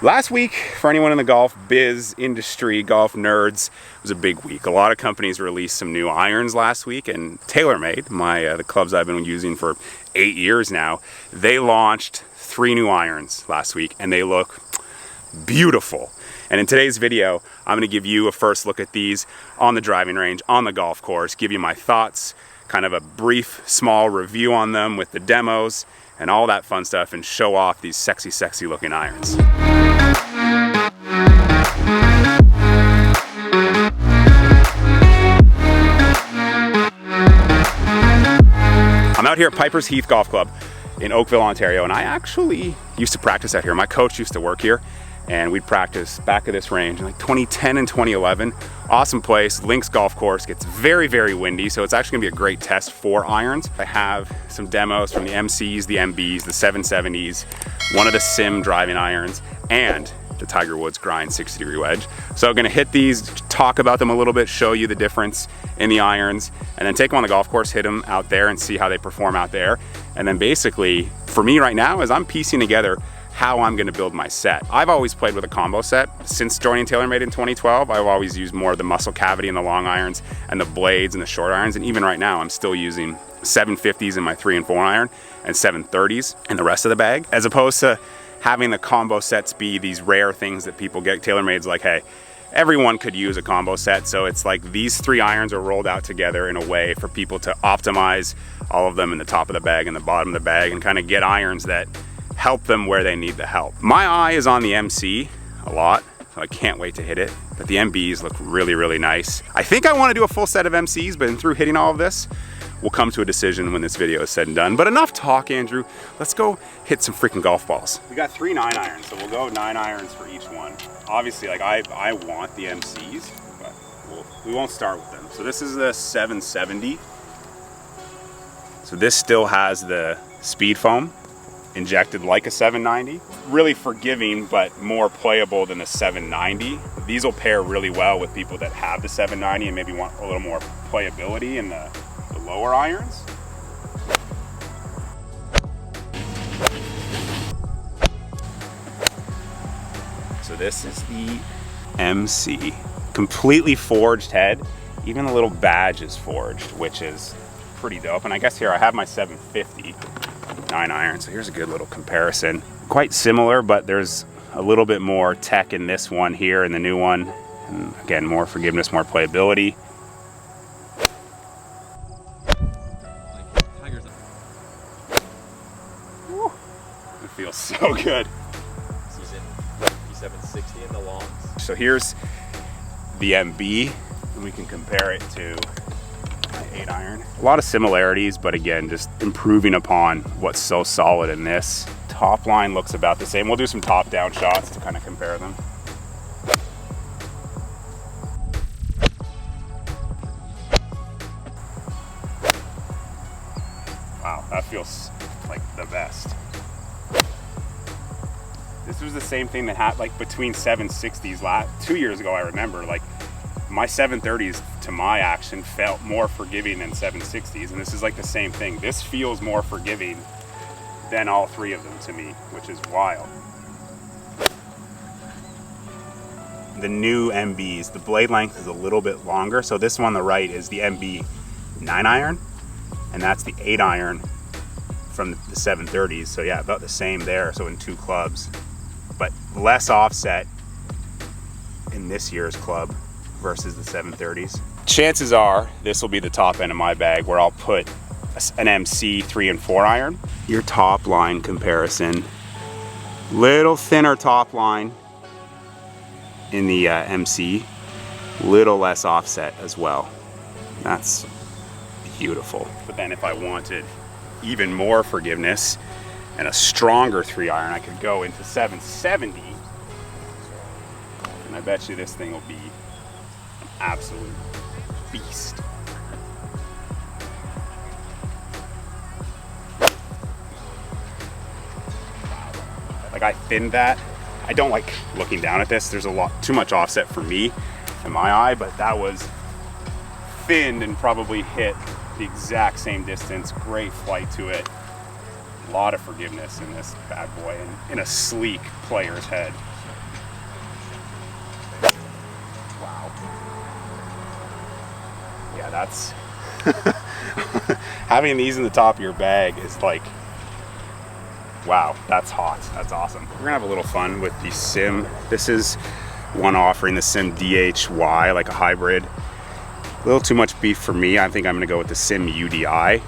Last week, for anyone in the golf biz industry, golf nerds, was a big week. A lot of companies released some new irons last week, and TaylorMade, the clubs I've been using for 8 years now, they launched 3 new irons last week, and they look beautiful. And in today's video, I'm gonna give you a first look at these on the driving range, on the golf course, give you my thoughts, kind of a brief, small review on them with the demos, and all that fun stuff, and show off these sexy, sexy looking irons. I'm out here at Piper's Heath Golf Club in Oakville, Ontario, and I actually used to practice out here. My coach used to work here, and we'd practice back of this range in like 2010 and 2011. Awesome place, links golf course, gets very, very windy, so it's actually gonna be a great test for irons. I have some demos from the MCs, the MBs, the 770s, one of the Sim driving irons, and the Tiger Woods grind 60-degree wedge. So I'm gonna hit these, talk about them a little bit, show you the difference in the irons, and then take them on the golf course, hit them out there and see how they perform out there. And then basically, for me right now, is I'm piecing together how I'm gonna build my set. I've always played with a combo set. Since joining TaylorMade in 2012, I've always used more of the muscle cavity in the long irons and the blades and the short irons. And even right now, I'm still using 750s in my 3 and 4 iron and 730s in the rest of the bag, as opposed to having the combo sets be these rare things that people get. TaylorMade's like, hey, everyone could use a combo set. So it's like these 3 irons are rolled out together in a way for people to optimize all of them in the top of the bag and the bottom of the bag, and kind of get irons that help them where they need the help. My eye is on the MC a lot, so I can't wait to hit it. But the MBs look really, really nice. I think I want to do a full set of MCs, but through hitting all of this, we'll come to a decision when this video is said and done. But enough talk, Andrew. Let's go hit some freaking golf balls. We got 3 9-irons, so we'll go 9 irons for each one. Obviously, like I want the MCs, but we won't start with them. So this is the 770. So this still has the speed foam injected like a 790. Really forgiving, but more playable than the 790. These will pair really well with people that have the 790 and maybe want a little more playability in the lower irons. So this is the MC. Completely forged head. Even the little badge is forged, which is pretty dope. And I guess here I have my 750 9-iron, so here's a good little comparison. Quite similar, but there's a little bit more tech in this one here and the new one. And again, more forgiveness, more playability. Woo. It feels so good. Using P760 in the longs. So here's the MB, and we can compare it to my 8-iron. A lot of similarities, but again, just improving upon what's so solid in this. Top line looks about the same. We'll do some top-down shots to kind of compare them. Wow, that feels like the best. This was the same thing that happened like between 760s 2 years ago. I remember like my 730s to my action felt more forgiving than 760s, and this is like the same thing. This feels more forgiving than all 3 of them to me, which is wild. The new MBs, the blade length is a little bit longer. So this one on the right is the MB 9-iron, and that's the 8-iron from the 730s. So yeah, about the same there. So in 2 clubs, but less offset in this year's club versus the 730s. Chances are this will be the top end of my bag where I'll put an MC 3 and 4 iron. Your top line comparison, little thinner top line in the MC, little less offset as well. That's beautiful. But then if I wanted even more forgiveness and a stronger 3-iron, I could go into 770, and I bet you this thing will be an absolute beast. Like I thinned that. I don't like looking down at this. There's too much offset for me in my eye, but that was thinned and probably hit the exact same distance. Great flight to it. A lot of forgiveness in this bad boy and in a sleek player's head. Wow. Yeah, that's having these in the top of your bag is like, wow, that's hot. That's awesome. We're gonna have a little fun with the Sim. This is one offering, the Sim DHY, like a hybrid. A little too much beef for me. I think I'm gonna go with the Sim UDI,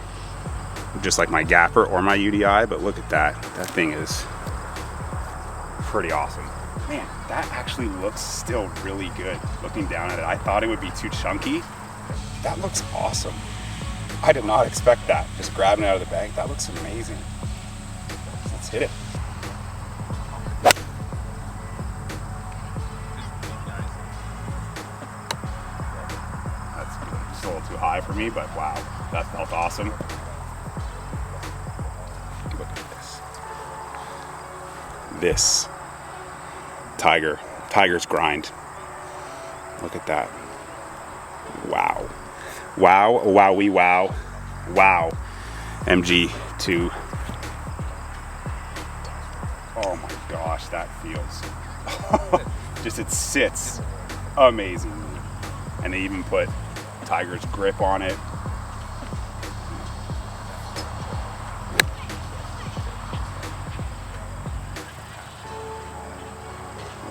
just like my Gapper or my UDI, but look at that. That thing is pretty awesome. Man, that actually looks still really good. Looking down at it, I thought it would be too chunky. That looks awesome. I did not expect that. Just grabbing it out of the bag, that looks amazing. Let's hit it. That's good. It's a little too high for me, but wow, that felt awesome. Look at this. This Tiger's grind. Look at that. Wow. Wow, wowie, wow. Wow. MG2. Oh my gosh, that feels. Just it sits amazingly. And they even put Tiger's grip on it.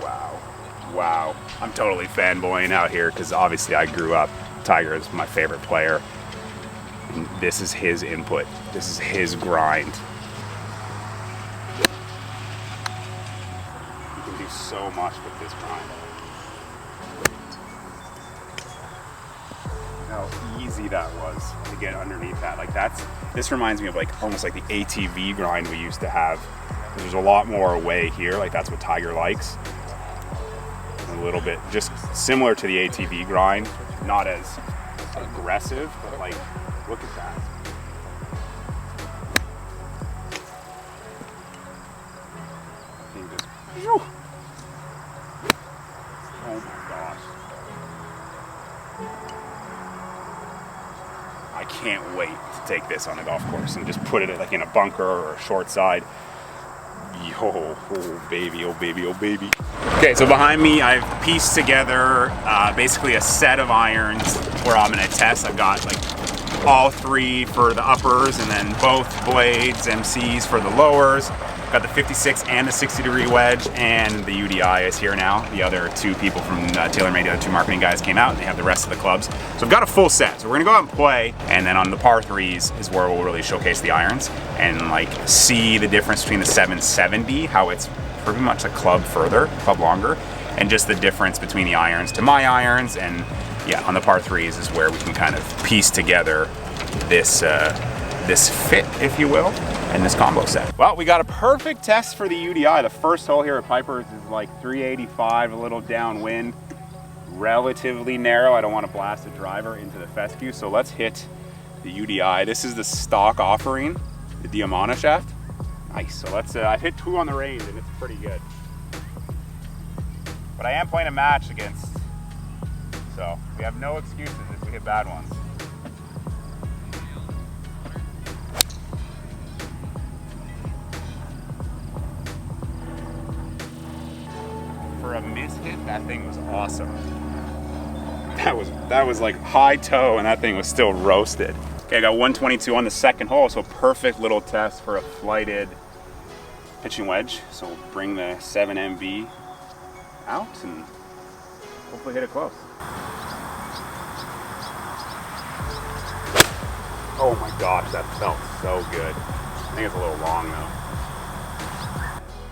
Wow. Wow. I'm totally fanboying out here because obviously I grew up. Tiger is my favorite player. And this is his input. This is his grind. You can do so much with this grind. How easy that was to get underneath that. Like this reminds me of like almost like the ATV grind we used to have. There's a lot more away here. Like that's what Tiger likes. A little bit just similar to the ATV grind. Not as aggressive, but like, look at that. I think this, oh my gosh. I can't wait to take this on a golf course and just put it like in a bunker or a short side. Yo, oh baby, oh baby, oh baby. Okay, so behind me, I've pieced together basically a set of irons where I'm gonna test. I've got like all three for the uppers and then both blades, MCs for the lowers. Got the 56 and the 60-degree wedge, and the UDI is here now. The other two people from TaylorMade, the other two marketing guys came out and they have the rest of the clubs. So I've got a full set. So we're gonna go out and play, and then on the par threes is where we'll really showcase the irons and like see the difference between the 770, how it's pretty much a club further, club longer, and just the difference between the irons to my irons. And yeah, on the par threes is where we can kind of piece together this this fit, if you will, and this combo set. Well, we got a perfect test for the UDI. The first hole here at Piper's is like 385, a little downwind, relatively narrow. I don't want to blast a driver into the fescue, so let's hit the UDI. This is the stock offering, the Diamana shaft. Nice, so let's, I've hit 2 on the range and it's pretty good. But I am playing a match against, so we have no excuses if we hit bad ones. For a miss hit, that thing was awesome. That was like high toe and that thing was still roasted. Okay, I got 122 on the second hole, so perfect little test for a flighted pitching wedge. So we'll bring the 7MB out and hopefully hit it close. Oh my gosh, that felt so good. I think it's a little long though.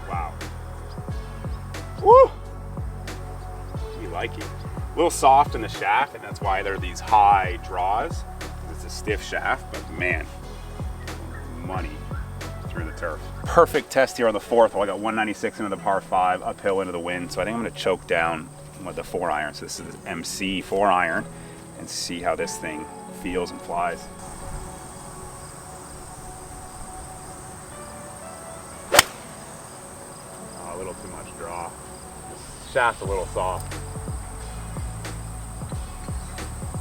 Wow. Woo! You like it. A little soft in the shaft, and that's why there are these high draws. It's a stiff shaft, but man, money through the turf. Perfect test here on the fourth hole. I got 196 into the par 5, uphill into the wind, so I think I'm gonna choke down with the 4 iron. So this is the Mc4 Iron, and see how this thing feels and flies. Oh, a little too much draw. This shaft's a little soft.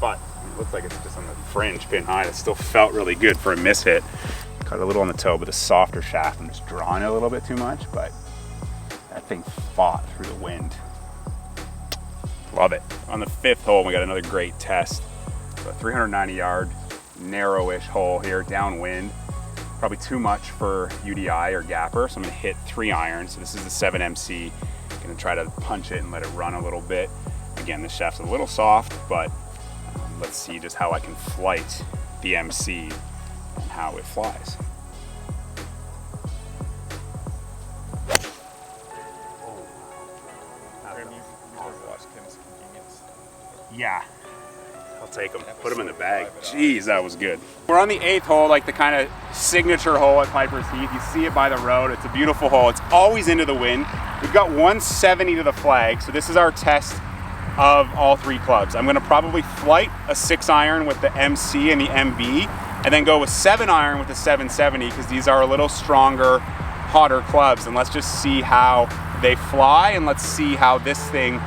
But it looks like it's just on the fringe pin high. It still felt really good for a miss hit. Got a little on the toe, but a softer shaft. I'm just drawing it a little bit too much, but that thing fought through the wind. Love it. On the 5th hole, we got another great test. So a 390 yard, narrowish hole here, downwind. Probably too much for UDI or gapper, so I'm gonna hit 3 iron. So this is the 7MC. Gonna try to punch it and let it run a little bit. Again, the shaft's a little soft, but let's see just how I can flight the MC and how it flies. Yeah, I'll take them. Put them in the bag. Jeez, that was good. We're on the 8th hole, like the kind of signature hole at Piper's Heath. You see it by the road. It's a beautiful hole. It's always into the wind. We've got 170 to the flag, so this is our test of all 3 clubs. I'm gonna probably flight a 6 iron with the MC and the MB, and then go with 7 iron with the 770, because these are a little stronger, hotter clubs. And let's just see how they fly, and let's see how this thing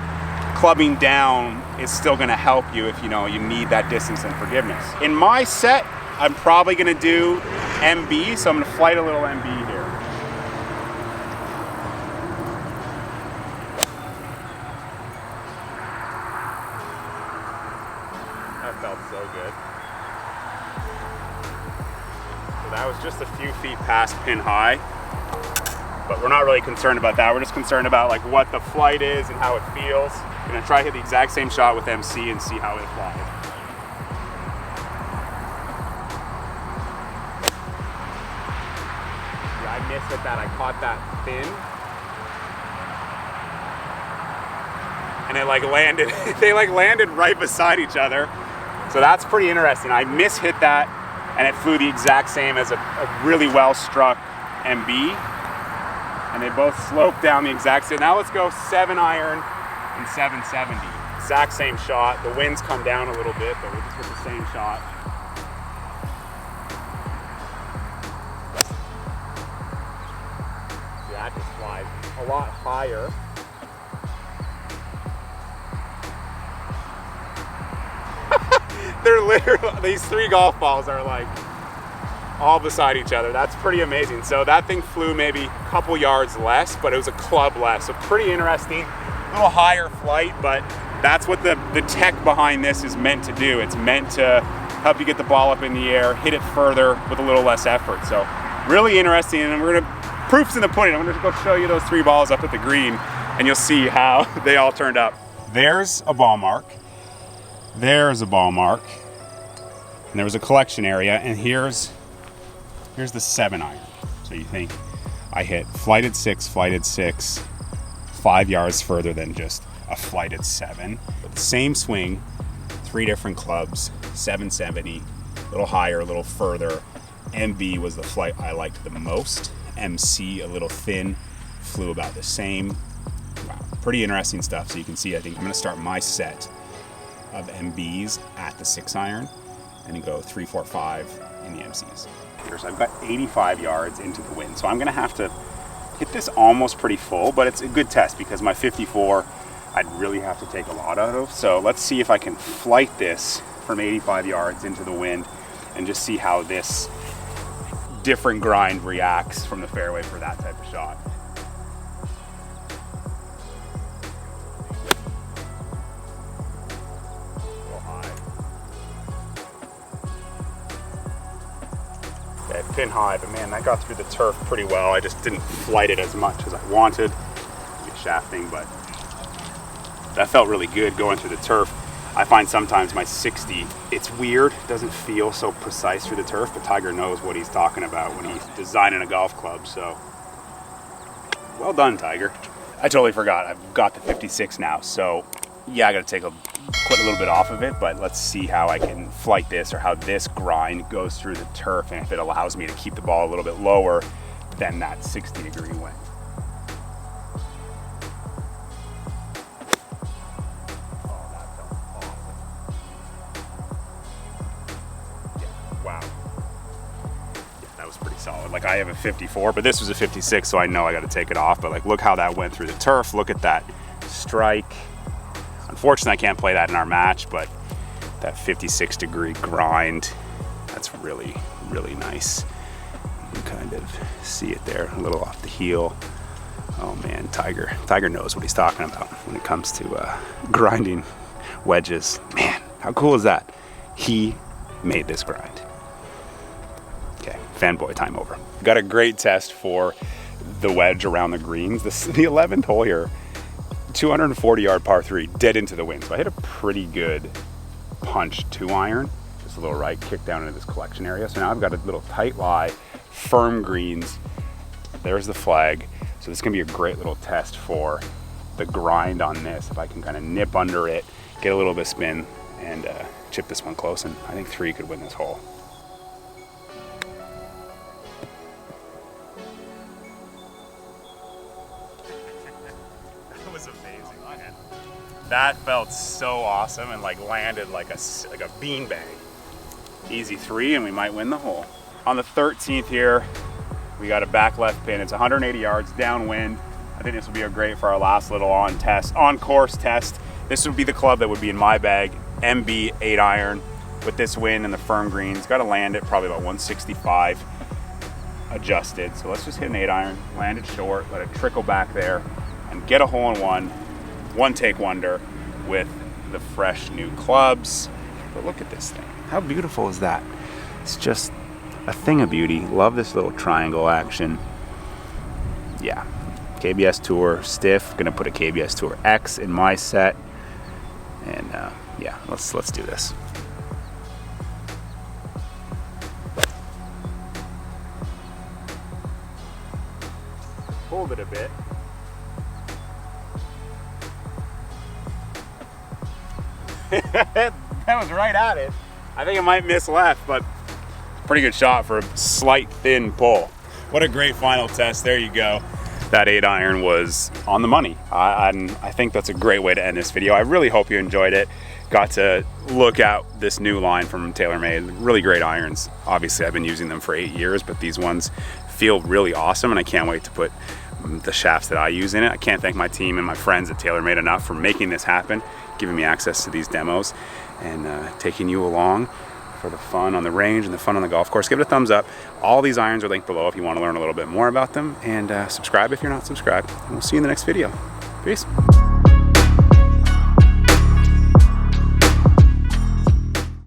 clubbing down is still gonna help you if you know you need that distance and forgiveness. In my set, I'm probably gonna do MB, so I'm gonna flight a little MB here. That felt so good. So that was just a few feet past pin high, but we're not really concerned about that. We're just concerned about like what the flight is and how it feels. I'm gonna try to hit the exact same shot with MC and see how it flies. Yeah, I missed at that. I caught that thin. And it like landed, they like landed right beside each other. So that's pretty interesting. I mishit that and it flew the exact same as a really well struck MB. And they both sloped down the exact same. Now let's go 7 iron and 770. Exact same shot. The winds come down a little bit, but we'll just get the same shot. See, that just flies a lot higher. They're literally, these 3 golf balls are like all beside each other. That's pretty amazing. So that thing flew maybe a couple yards less, but it was a club less. So pretty interesting. A little higher flight, but that's what the tech behind this is meant to do. It's meant to help you get the ball up in the air, hit it further with a little less effort. So really interesting, and we're gonna, proof's in the pudding. I'm gonna go show you those 3 balls up at the green, and you'll see how they all turned up. There's a ball mark. There's a ball mark. And there was a collection area, and here's the 7 iron. So you think I hit flighted 6, 5 yards further than just a flighted 7. But the same swing, 3 different clubs, 770, a little higher, a little further. MB was the flight I liked the most. MC, a little thin, flew about the same. Wow, pretty interesting stuff. So you can see, I think I'm gonna start my set of MBs at the 6 iron and then go 3, 4, 5 in the MCs. So I've got 85 yards into the wind. So I'm gonna have to hit this almost pretty full, but it's a good test because my 54, I'd really have to take a lot out of. So let's see if I can flight this from 85 yards into the wind and just see how this different grind reacts from the fairway for that type of shot. Pin high, but man, that got through the turf pretty well. I just didn't flight it as much as I wanted. Shafting, but that felt really good going through the turf. I find sometimes my 60, it's weird, it doesn't feel so precise through the turf, but Tiger knows what he's talking about when he's designing a golf club, so well done, Tiger. I totally forgot, I've got the 56 now, so yeah, I gotta put a little bit off of it, but let's see how I can flight this or how this grind goes through the turf and if it allows me to keep the ball a little bit lower than that 60-degree wind. Oh, that felt awesome. Yeah, wow. Yeah, that was pretty solid. Like I have a 54, but this was a 56, so I know I gotta take it off, but like look how that went through the turf. Look at that strike. Unfortunately, I can't play that in our match, but that 56-degree grind, that's really, really nice. You can kind of see it there, a little off the heel, Oh man, Tiger knows what he's talking about when it comes to grinding wedges. Man, how cool is that? He made this grind. Okay, fanboy time over. Got a great test for the wedge around the greens. The 11th hole here, 240-yard par 3, dead into the wind. So I hit a pretty good punch 2-iron, just a little right, kick down into this collection area. So now I've got a little tight lie, firm greens. There's the flag. So this is gonna be a great little test for the grind on this. If I can kind of nip under it, get a little bit of spin, and chip this one close, and I think 3 could win this hole. That was amazing, man. That felt so awesome and like landed like a beanbag. Easy 3, and we might win the hole. On the 13th here, we got a back left pin. It's 180 yards downwind. I think this will be great for our last little on-course test. This would be the club that would be in my bag, MB 8-iron. With this wind and the firm greens, got to land it probably about 165 adjusted. So let's just hit an 8-iron, land it short, let it trickle back there, and get a hole-in-one, one-take wonder with the fresh new clubs. But look at this thing. How beautiful is that? It's just a thing of beauty. Love this little triangle action. Yeah, KBS Tour stiff. Gonna put a KBS Tour X in my set, and yeah, let's do this. Hold it a bit. That was right at it. I think it might miss left, but pretty good shot for a slight thin pull. What a great final test. There you go. That 8-iron was on the money. I think that's a great way to end this video. I really hope you enjoyed it. Got to look at this new line from TaylorMade. Really great irons. Obviously, I've been using them for 8 years, but these ones feel really awesome, and I can't wait to put the shafts that I use in it. I can't thank my team and my friends at TaylorMade enough for making this happen, giving me access to these demos, and taking you along for the fun on the range and the fun on the golf course. Give it a thumbs up. All these irons are linked below if you want to learn a little bit more about them, and subscribe if you're not subscribed. And we'll see you in the next video. Peace.